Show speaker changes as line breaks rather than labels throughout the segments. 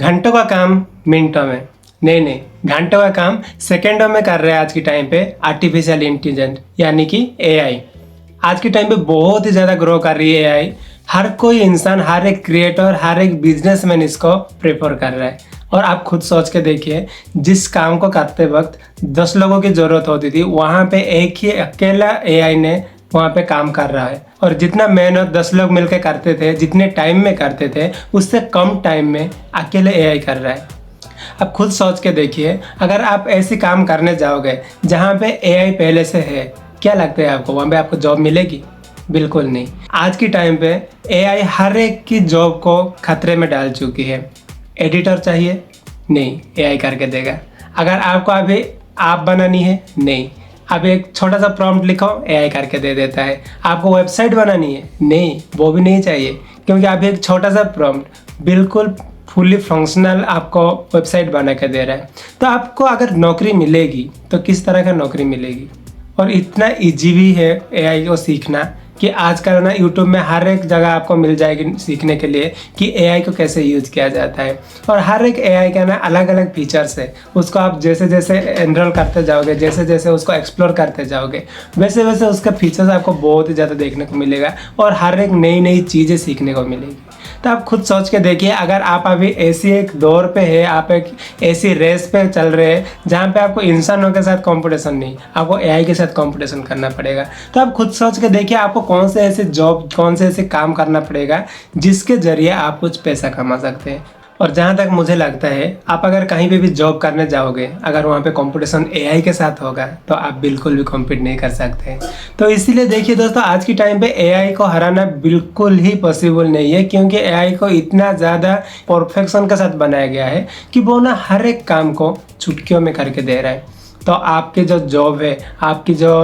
घंटों का काम मिनटों में, नहीं, घंटों का काम सेकंडों में कर रहे हैं आज की टाइम पे आर्टिफिशियल इंटेलिजेंस यानी कि एआई। आज के टाइम पे बहुत ही ज़्यादा ग्रो कर रही है एआई। हर कोई इंसान, हर एक क्रिएटर, हर एक बिजनेसमैन इसको प्रेफर कर रहा है। और आप खुद सोच के देखिए, जिस काम को करते वक्त 10 लोगों की ज़रूरत होती थी, वहाँ पे एक ही अकेला एआई ने वहाँ पे काम कर रहा है। और जितना मेहनत 10 लोग मिलकर करते थे, जितने टाइम में करते थे, उससे कम टाइम में अकेले एआई कर रहा है। अब खुद सोच के देखिए, अगर आप ऐसे काम करने जाओगे जहाँ पे एआई पहले से है, क्या लगता है आपको वहाँ पे आपको जॉब मिलेगी? बिल्कुल नहीं। आज की टाइम पे एआई हर एक की जॉब को खतरे में डाल चुकी है। एडिटर चाहिए? नहीं, एआई करके देगा। अगर आपको अभी ऐप बनानी है? नहीं, अब एक छोटा सा प्रॉम्प्ट लिखो, एआई करके दे देता है। आपको वेबसाइट बनानी है? नहीं, वो भी नहीं चाहिए, क्योंकि अभी एक छोटा सा प्रॉम्प्ट बिल्कुल फुली फंक्शनल आपको वेबसाइट बना के दे रहा है। तो आपको अगर नौकरी मिलेगी तो किस तरह का नौकरी मिलेगी? और इतना इजी भी है एआई को सीखना कि आजकल ना यूट्यूब में हर एक जगह आपको मिल जाएगी सीखने के लिए कि एआई को कैसे यूज किया जाता है। और हर एक एआई का ना अलग अलग फीचर्स है। उसको आप जैसे जैसे एनरोल करते जाओगे, जैसे जैसे उसको एक्सप्लोर करते जाओगे, वैसे वैसे उसका फीचर्स आपको बहुत ही ज़्यादा देखने को मिलेगा और हर एक नई नई चीज़ें सीखने को मिलेगी। तो आप खुद सोच के देखिए, अगर आप अभी ऐसी एक दौर पे है, आप एक ऐसी रेस पे चल रहे हैं जहाँ पे आपको इंसानों के साथ कंपटीशन नहीं, आपको एआई के साथ कंपटीशन करना पड़ेगा। तो आप खुद सोच के देखिए, आपको कौन से ऐसे जॉब, कौन से ऐसे काम करना पड़ेगा जिसके ज़रिए आप कुछ पैसा कमा सकते हैं। और जहाँ तक मुझे लगता है, आप अगर कहीं पे भी जॉब करने जाओगे, अगर वहाँ पे कंपटीशन एआई के साथ होगा तो आप बिल्कुल भी कॉम्पीट नहीं कर सकते। तो इसीलिए देखिए दोस्तों, आज की टाइम पे एआई को हराना बिल्कुल ही पॉसिबल नहीं है, क्योंकि एआई को इतना ज़्यादा परफेक्शन के साथ बनाया गया है कि वो ना हर एक काम को चुटकियों में करके दे रहा है। तो आपकी जो जॉब है, आपकी जो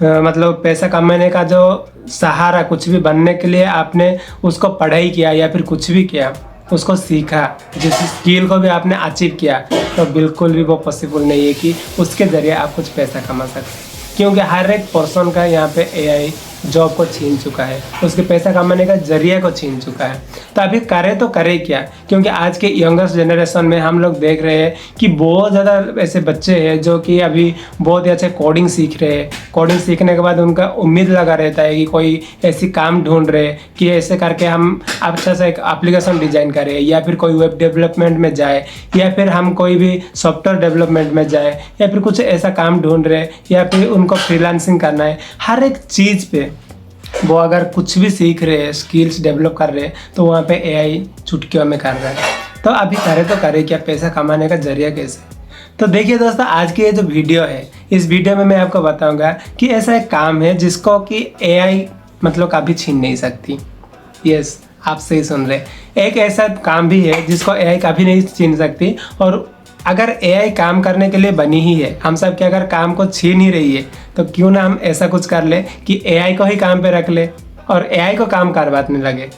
मतलब पैसा कमाने का जो सहारा, कुछ भी बनने के लिए आपने उसको पढ़ाई किया या फिर कुछ भी किया, उसको सीखा, जिस स्किल को भी आपने अचीव किया, तो बिल्कुल भी वो पॉसिबल नहीं है कि उसके ज़रिए आप कुछ पैसा कमा सकते। क्योंकि हर एक पर्सन का यहाँ पे एआई जॉब को छीन चुका है, उसके पैसा कमाने का जरिए को छीन चुका है। तो अभी करे तो करे क्या? क्योंकि आज के यंगस्ट जनरेशन में हम लोग देख रहे हैं कि बहुत ज़्यादा ऐसे बच्चे हैं जो कि अभी बहुत ही अच्छे कोडिंग सीख रहे हैं। कोडिंग सीखने के बाद उनका उम्मीद लगा रहता है कि कोई ऐसी काम ढूंढ रहे कि ऐसे करके हम अच्छा सा एक एप्लीकेशन डिज़ाइन करें, या फिर कोई वेब डेवलपमेंट में जाए, या फिर हम कोई भी सॉफ्टवेयर डेवलपमेंट में जाए, या फिर कुछ ऐसा काम ढूंढ रहे, या फिर उनको फ्रीलांसिंग करना है। हर एक चीज़ पे वो अगर कुछ भी सीख रहे हैं, स्किल्स डेवलप कर रहे हैं, तो वहाँ पे एआई चुटकियों में कर रहा है। तो अभी करे तो करे क्या? पैसा कमाने का जरिया कैसे? तो देखिए दोस्तों, आज की ये जो वीडियो है, इस वीडियो में मैं आपको बताऊंगा कि ऐसा एक काम है जिसको कि एआई मतलब कभी छीन नहीं सकती। यस, आप सही सुन रहे, एक ऐसा काम भी है जिसको एआई कभी नहीं छीन सकती। और अगर एआई काम करने के लिए बनी ही है, हम सब के अगर काम को छीन ही रही है, तो क्यों ना हम ऐसा कुछ कर ले कि एआई को ही काम पे रख ले और एआई को काम करवाने लगे।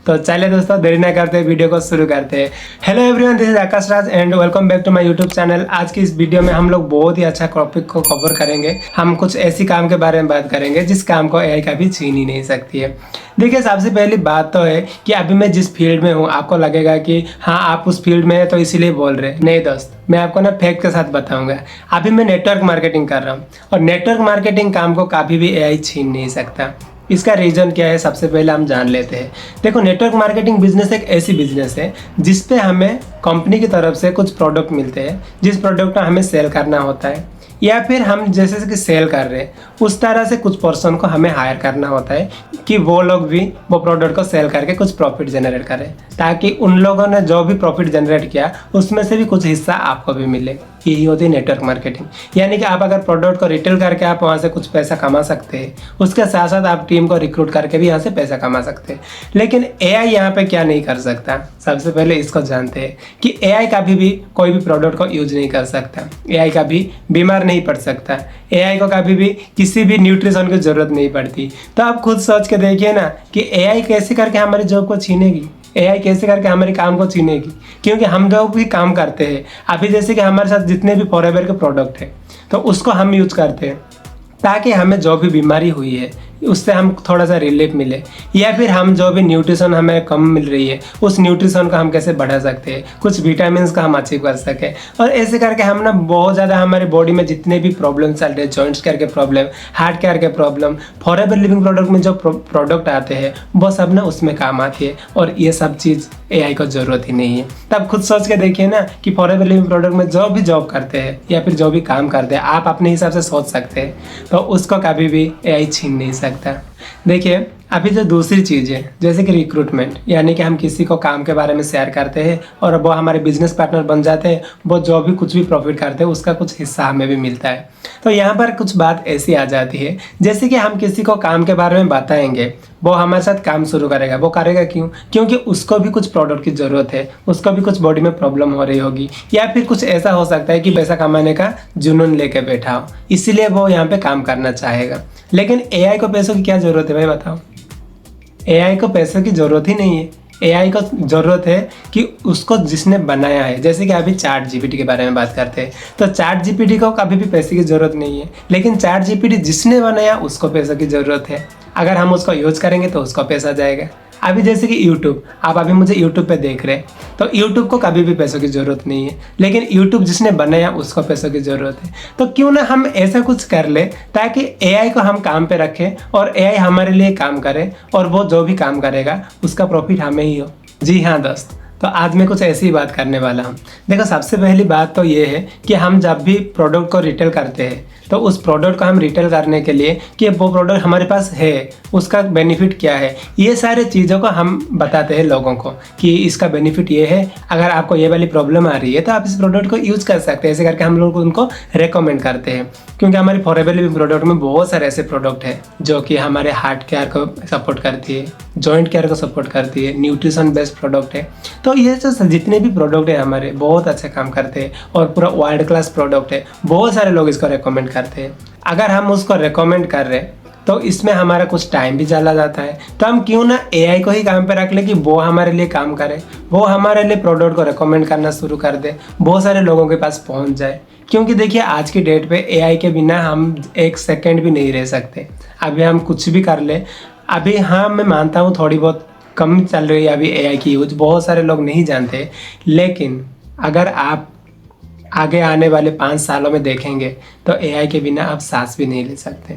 तो चलिए दोस्तों, देरी ना करते वीडियो को शुरू करते हैं। Hello everyone, this is Akash Raj and welcome back to my YouTube channel. आज की इस वीडियो में हम लोग बहुत ही अच्छा टॉपिक को कवर करेंगे। हम कुछ ऐसी काम के बारे में बात करेंगे जिस काम को एआई कभी छीन ही नहीं सकती है। देखिए, सबसे पहली बात तो है कि अभी मैं जिस फील्ड में हूँ, आपको लगेगा कि हाँ आप उस फील्ड में है तो इसीलिए बोल रहे हैं। नहीं दोस्त, मैं आपको ना फैक्ट के साथ बताऊंगा। अभी मैं नेटवर्क मार्केटिंग कर रहा हूँ और नेटवर्क मार्केटिंग काम को कभी भी एआई छीन नहीं सकता। इसका रीज़न क्या है, सबसे पहले हम जान लेते हैं। देखो, नेटवर्क मार्केटिंग बिजनेस एक ऐसी बिजनेस है जिस पे हमें कंपनी की तरफ से कुछ प्रोडक्ट मिलते हैं, जिस प्रोडक्ट को हमें सेल करना होता है, या फिर हम जैसे कि सेल कर रहे हैं उस तरह से कुछ पर्सन को हमें हायर करना होता है कि वो लोग भी वो प्रोडक्ट को सेल करके कुछ प्रॉफिट जनरेट करें, ताकि उन लोगों ने जो भी प्रॉफिट जनरेट किया उसमें से भी कुछ हिस्सा आपको भी मिले। यही होती है नेटवर्क मार्केटिंग। यानी कि आप अगर प्रोडक्ट को रिटेल करके आप वहाँ से कुछ पैसा कमा सकते हैं, उसके साथ साथ आप टीम को रिक्रूट करके भी यहाँ से पैसा कमा सकते हैं। लेकिन एआई यहाँ पे क्या नहीं कर सकता, सबसे पहले इसको जानते हैं कि एआई कभी भी कोई भी प्रोडक्ट को यूज नहीं कर सकता। एआई कभी बीमार नहीं पड़ सकता। एआई को कभी भी किसी भी न्यूट्रिशन की जरूरत नहीं पड़ती। तो आप खुद सोच के देखिए ना कि एआई कैसे करके हमारी जॉब को छीनेगी, एआई कैसे करके हमारे काम को छीनेगी। क्योंकि हम जो भी काम करते हैं, अभी जैसे कि हमारे साथ जितने भी फॉरएवर के प्रोडक्ट हैं, तो उसको हम यूज करते हैं ताकि हमें जो भी बीमारी हुई है उससे हम थोड़ा सा रिलीफ मिले, या फिर हम जो भी न्यूट्रिशन हमें कम मिल रही है उस न्यूट्रिशन को हम कैसे बढ़ा सकते हैं, कुछ विटामिन का हम अचीव कर सके। और ऐसे करके हम ना बहुत ज़्यादा हमारी बॉडी में जितने भी प्रॉब्लम चल रहे हैं, जॉइंट्स केयर के प्रॉब्लम, हार्ट केयर के प्रॉब्लम, फॉरएवर लिविंग प्रोडक्ट में जो प्रोडक्ट आते हैं वो सब ना उसमें काम आती है। और ये सब चीज़ AI को ज़रूरत ही नहीं है। तब खुद सोच के देखिए ना कि फॉरएवर लिविंग प्रोडक्ट में जो भी जॉब करते हैं या फिर जो भी काम करते हैं, आप अपने हिसाब से सोच सकते हैं, तो उसको कभी भी AI छीन नहीं सकता। देखिए अभी जो दूसरी चीज़ है जैसे कि रिक्रूटमेंट, यानी कि हम किसी को काम के बारे में शेयर करते हैं और वो हमारे बिजनेस पार्टनर बन जाते हैं, वो जो भी कुछ भी प्रॉफिट करते हैं उसका कुछ हिस्सा हमें भी मिलता है। तो यहाँ पर कुछ बात ऐसी आ जाती है जैसे कि हम किसी को काम के बारे में बताएंगे, वो हमारे साथ काम शुरू करेगा। वो करेगा क्यों? क्योंकि उसको भी कुछ प्रोडक्ट की ज़रूरत है, उसको भी कुछ बॉडी में प्रॉब्लम हो रही होगी, या फिर कुछ ऐसा हो सकता है कि पैसा कमाने का जुनून लेके बैठा हो, इसीलिए वो यहाँ पे काम करना चाहेगा। लेकिन AI को पैसों की क्या ज़रूरत है भाई बताओ? AI को पैसों की ज़रूरत ही नहीं है। AI को ज़रूरत है कि उसको जिसने बनाया है, जैसे कि अभी चैट GPT के बारे में बात करते हैं, तो चैट GPT को कभी भी पैसे की ज़रूरत नहीं है, लेकिन चैट GPT जिसने बनाया उसको पैसों की ज़रूरत है। अगर हम उसको यूज़ करेंगे तो उसको पैसा जाएगा। अभी जैसे कि यूट्यूब, आप अभी मुझे यूट्यूब पे देख रहे हैं, तो यूट्यूब को कभी भी पैसों की ज़रूरत नहीं है, लेकिन यूट्यूब जिसने बनाया उसको पैसों की ज़रूरत है। तो क्यों ना हम ऐसा कुछ कर ले ताकि AI को हम काम पे रखें और AI हमारे लिए काम करे, और वो जो भी काम करेगा उसका प्रॉफिट हमें ही हो। जी हाँ दोस्त, तो आज मैं कुछ ऐसी ही बात करने वाला हूँ। देखो सबसे पहली बात तो ये है कि हम जब भी प्रोडक्ट को रिटेल करते हैं तो उस प्रोडक्ट को हम रिटेल करने के लिए कि वो प्रोडक्ट हमारे पास है, उसका बेनिफिट क्या है, ये सारे चीज़ों को हम बताते हैं लोगों को कि इसका बेनिफिट ये है, अगर आपको ये वाली प्रॉब्लम आ रही है तो आप इस प्रोडक्ट को यूज़ कर सकते हैं। ऐसे करके हम लोग उनको रेकमेंड करते हैं, क्योंकि हमारी फॉरएवर लिविंग प्रोडक्ट में बहुत सारे ऐसे प्रोडक्ट हैं जो कि हमारे हार्ट केयर को सपोर्ट करती है, जॉइंट केयर को सपोर्ट करती है, न्यूट्रिशन बेस्ड प्रोडक्ट है। तो ये जो जितने भी प्रोडक्ट है हमारे बहुत अच्छे काम करते हैं और पूरा वर्ल्ड क्लास प्रोडक्ट है, बहुत सारे लोग इसको रेकमेंड करते हैं। अगर हम उसको रेकमेंड कर रहे हैं तो इसमें हमारा कुछ टाइम भी चला जाता है, तो हम क्यों ना AI को ही काम पे रख ले कि वो हमारे लिए काम करे, वो हमारे लिए प्रोडक्ट को रेकमेंड करना शुरू कर दे, बहुत सारे लोगों के पास पहुंच जाए। क्योंकि देखिए आज की डेट पे AI के बिना हम एक सेकंड भी नहीं रह सकते। अभी हम कुछ भी कर ले, अभी हाँ मैं मानता हूँ थोड़ी बहुत कम चल रही है अभी AI की यूज, बहुत सारे लोग नहीं जानते, लेकिन अगर आप आगे आने वाले 5 सालों में देखेंगे तो AI के बिना आप सांस भी नहीं ले सकते,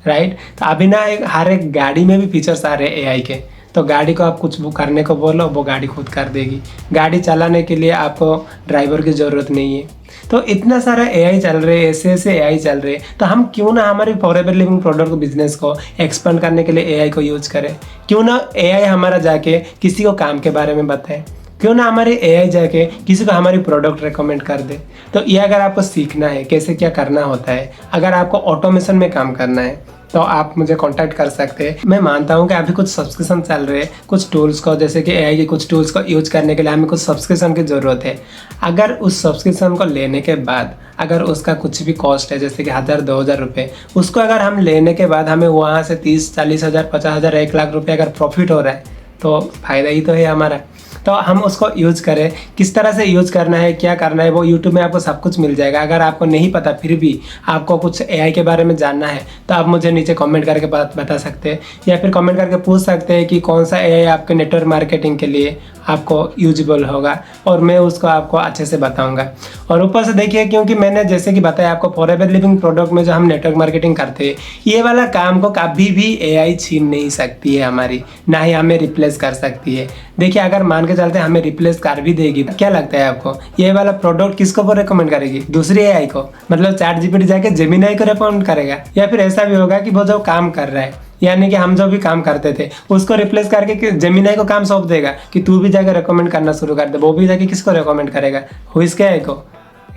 राइट। तो अभी ना हर एक गाड़ी में भी फीचर्स आ रहे हैं AI के, तो गाड़ी को आप कुछ करने को बोलो वो गाड़ी खुद कर देगी। गाड़ी चलाने के लिए आपको ड्राइवर की ज़रूरत नहीं है। तो इतना सारा AI चल रहे हैं, ऐसे AI चल रहे हैं, तो हम क्यों ना हमारी फॉरएवर लिविंग प्रोडक्ट बिजनेस को एक्सपेंड करने के लिए AI को यूज करें। क्यों ना AI हमारा जाके किसी को काम के बारे में बताए, क्यों ना हमारे AI जाके किसी को हमारी प्रोडक्ट रेकमेंड कर दे। तो ये अगर आपको सीखना है कैसे क्या करना होता है, अगर आपको ऑटोमेशन में काम करना है तो आप मुझे कांटेक्ट कर सकते हैं। मैं मानता हूँ कि अभी कुछ सब्सक्रिप्शन चल रहे हैं कुछ टूल्स को, जैसे कि AI के कुछ टूल्स को यूज करने के लिए हमें कुछ सब्सक्रिप्शन की ज़रूरत है। अगर उस सब्सक्रिप्शन को लेने के बाद अगर उसका कुछ भी कॉस्ट है जैसे कि 1000-2000 रुपये, उसको अगर हम लेने के बाद हमें वहाँ से 30-40 हज़ार 50 हज़ार 1 लाख रुपये अगर प्रॉफिट हो रहा है तो फ़ायदा ही तो है हमारा। तो हम उसको यूज करें, किस तरह से यूज करना है क्या करना है वो यूट्यूब में आपको सब कुछ मिल जाएगा। अगर आपको नहीं पता फिर भी आपको कुछ AI के बारे में जानना है तो आप मुझे नीचे कमेंट करके बता सकते हैं, या फिर कमेंट करके पूछ सकते हैं कि कौन सा AI आपके नेटवर्क मार्केटिंग के लिए आपको यूजेबल होगा, और मैं उसको आपको अच्छे से बताऊंगा। और ऊपर से देखिए, क्योंकि मैंने जैसे कि बताया आपको फॉरएवर लिविंग प्रोडक्ट में जो हम नेटवर्क मार्केटिंग करते हैं, ये वाला काम को कभी भी AI छीन नहीं सकती है हमारी, ना ही हमें रिप्लेस कर सकती है। देखिए अगर मान के चलते हमें रिप्लेस कर भी देगी तो क्या लगता है आपको ये वाला प्रोडक्ट किसको वो रिकमेंड करेगी? दूसरी AI को, मतलब चैट GPT जाके जेमिनी को रिकमेंड करेगा। या फिर ऐसा भी होगा कि वो जो काम कर रहा है, यानी कि हम जो भी काम करते थे उसको रिप्लेस करके जेमिनी को काम सौंप देगा कि तू भी जाकर रिकमेंड करना शुरू कर दे। वो भी जाके किसको रिकमेंड करेगा? हुइस के AI को?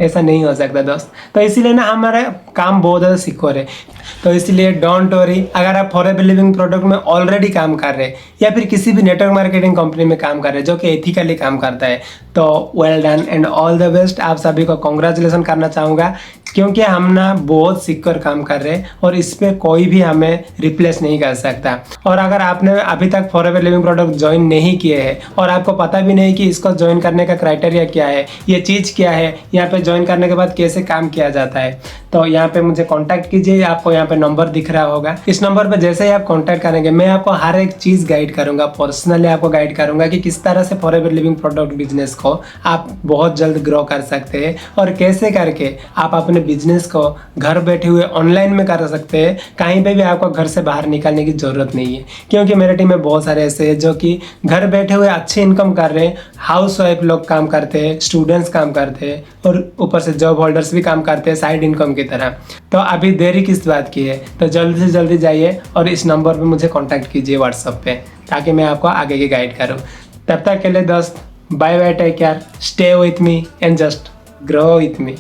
ऐसा नहीं हो सकता दोस्त। तो इसीलिए ना हमारा काम बहुत ज़्यादा सिक्योर है। तो इसलिए डोंट वरी, अगर आप फॉरएवर लिविंग प्रोडक्ट में ऑलरेडी काम कर रहे हैं या फिर किसी भी नेटवर्क मार्केटिंग कंपनी में काम कर रहे हैं जो कि एथिकली काम करता है, तो well done and all the best. आप सभी को कॉन्ग्रेचुलेसन करना चाहूँगा, क्योंकि हम ना बहुत सिक्योर काम कर रहे हैं और इस पर कोई भी हमें रिप्लेस नहीं कर सकता। और अगर आपने अभी तक फॉरएवर लिविंग प्रोडक्ट ज्वाइन नहीं किए हैं और आपको पता भी नहीं कि इसको ज्वाइन करने का क्राइटेरिया क्या है, ये चीज़ क्या है, यहाँ पे ज्वाइन करने के बाद कैसे काम किया जाता है, तो यहाँ यहाँ पे मुझे कांटेक्ट कीजिए। आपको यहाँ पे नंबर दिख रहा होगा, इस नंबर पे जैसे ही आप कांटेक्ट करेंगे मैं आपको हर एक चीज़ गाइड करूंगा, पर्सनली आपको गाइड करूंगा कि किस तरह से फॉरएवर लिविंग प्रोडक्ट बिजनेस को आप बहुत जल्द ग्रो कर सकते हैं और कैसे करके आप अपने बिजनेस को घर बैठे हुए ऑनलाइन में कर सकते हैं। कहीं पे भी आपको घर से बाहर निकलने की ज़रूरत नहीं है, क्योंकि मेरे टीम में बहुत सारे ऐसे हैं जो कि घर बैठे हुए अच्छी इनकम कर रहे हैं। हाउस वाइफ लोग काम करते हैं, स्टूडेंट्स काम करते हैं और ऊपर से जॉब होल्डर्स भी काम करते हैं साइड इनकम की तरह। तो अभी देरी किस बात की है, तो जल्दी से जल्दी जाइए और इस नंबर पे मुझे कांटेक्ट कीजिए व्हाट्सएप पे, ताकि मैं आपको आगे की गाइड करूँ। तब तक के लिए दोस्त, bye bye, take care, stay with me and just grow with me.